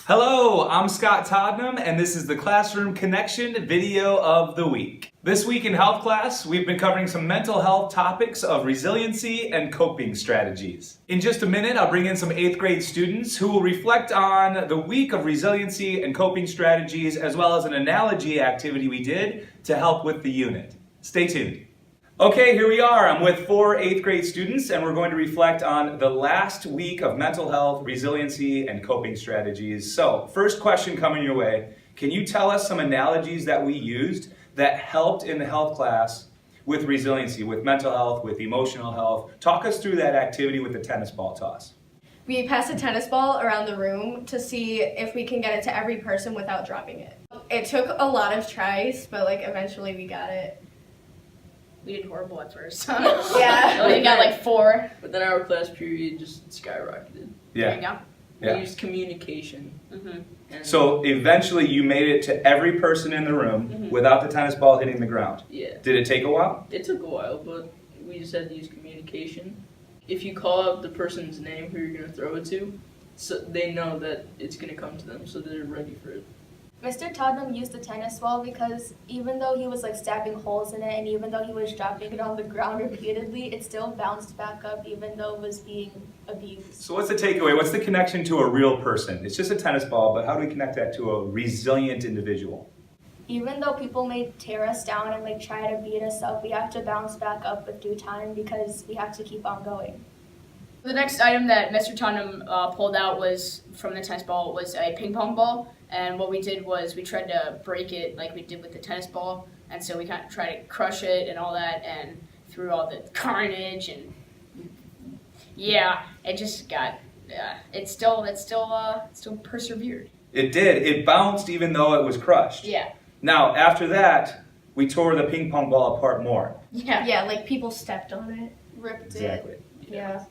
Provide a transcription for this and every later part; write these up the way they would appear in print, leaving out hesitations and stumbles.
Hello, I'm Scott Todnam, and this is the Classroom Connection video of the week. This week in health class, we've been covering some mental health topics of resiliency and coping strategies. In just a minute, I'll bring in some 8th grade students who will reflect on the week of resiliency and coping strategies, as well as an analogy activity we did to help with the unit. Stay tuned. Okay, here we are. I'm with 4 8th grade students, and we're going to reflect on the last week of mental health, resiliency, and coping strategies. So, first question coming your way. Can you tell us some analogies that we used that helped in the health class with resiliency, with mental health, with emotional health? Talk us through that activity with the tennis ball toss. We pass a tennis ball around the room to see if we can get it to every person without dropping it. It took a lot of tries, but eventually we got it. We did horrible at first. Yeah. We got 4. But then our class period just skyrocketed. There you go. Yeah. We used communication. And So eventually you made it to every person in the room without the tennis ball hitting the ground. yeah, Did it take a while? it took a while, but we just had to use communication. If you call out the person's name who you're going to throw it to, so they know that it's going to come to them, so they're ready for it. Mr. Todnam used the tennis ball because even though he was stabbing holes in it and even though he was dropping it on the ground repeatedly, it still bounced back up even though it was being abused. So what's the takeaway? What's the connection to a real person? It's just a tennis ball, but how do we connect that to a resilient individual? Even though people may tear us down and try to beat us up, we have to bounce back up with due time because we have to keep on going. The next item that Mr. Tottenham pulled out was from the tennis ball was a ping pong ball, and what we did was we tried to break it like we did with the tennis ball, and so we kind of tried to crush it and all that, and through all the carnage and it just got it still persevered. It did. It bounced even though it was crushed. Yeah. Now, after that, we tore the ping pong ball apart more. Yeah. People stepped on it, ripped Exactly. it. Yeah.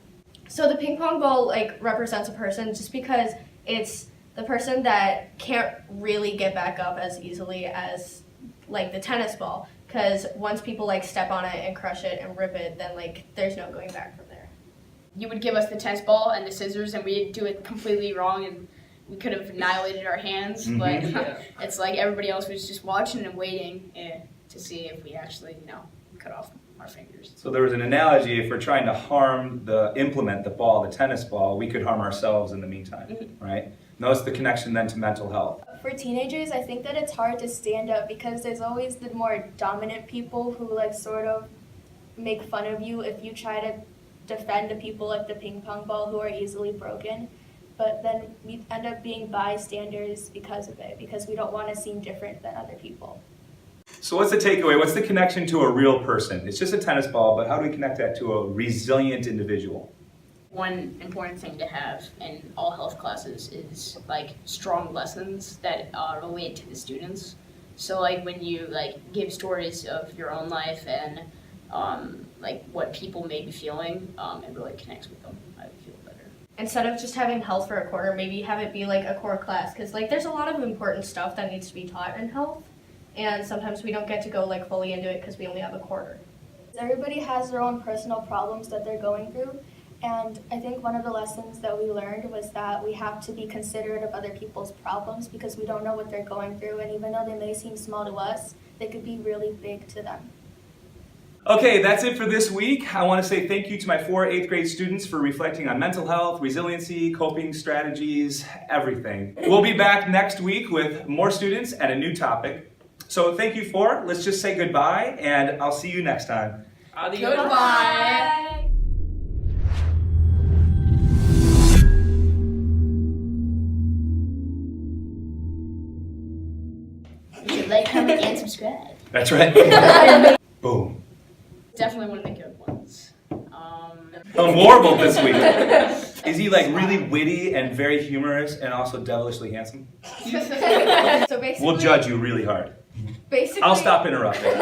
So the ping pong ball represents a person just because it's the person that can't really get back up as easily as the tennis ball, because once people step on it and crush it and rip it, then there's no going back from there. You would give us the tennis ball and the scissors, and we'd do it completely wrong, and we could have annihilated our hands, but it's everybody else was just watching and waiting to see if we actually, cut off our fingers. So there was an analogy: if we're trying to harm the implement, the ball, the tennis ball, we could harm ourselves in the meantime, right? Notice the connection then to mental health. For teenagers, I think that it's hard to stand up because there's always the more dominant people who sort of make fun of you if you try to defend the people like the ping pong ball who are easily broken. But then we end up being bystanders because of it, because we don't want to seem different than other people. So what's the takeaway? What's the connection to a real person? It's just a tennis ball, but how do we connect that to a resilient individual? One important thing to have in all health classes is strong lessons that relate to the students. So when you give stories of your own life and what people may be feeling, it really connects with them. I feel better. Instead of just having health for a quarter, maybe have it be a core class, because there's a lot of important stuff that needs to be taught in health, and sometimes we don't get to go fully into it because we only have a quarter. Everybody has their own personal problems that they're going through, and I think one of the lessons that we learned was that we have to be considerate of other people's problems because we don't know what they're going through, and even though they may seem small to us, they could be really big to them. Okay, that's it for this week. I want to say thank you to my 4 8th grade students for reflecting on mental health, resiliency, coping strategies, everything. We'll be back next week with more students and a new topic. So thank you for, let's just say goodbye, and I'll see you next time. Adios. Goodbye. You should comment, and subscribe. That's right. Boom. Definitely one of the good ones. I'm warbled this week. Is he really witty and very humorous and also devilishly handsome? So basically, We'll judge you really hard. Basically, I'll stop interrupting.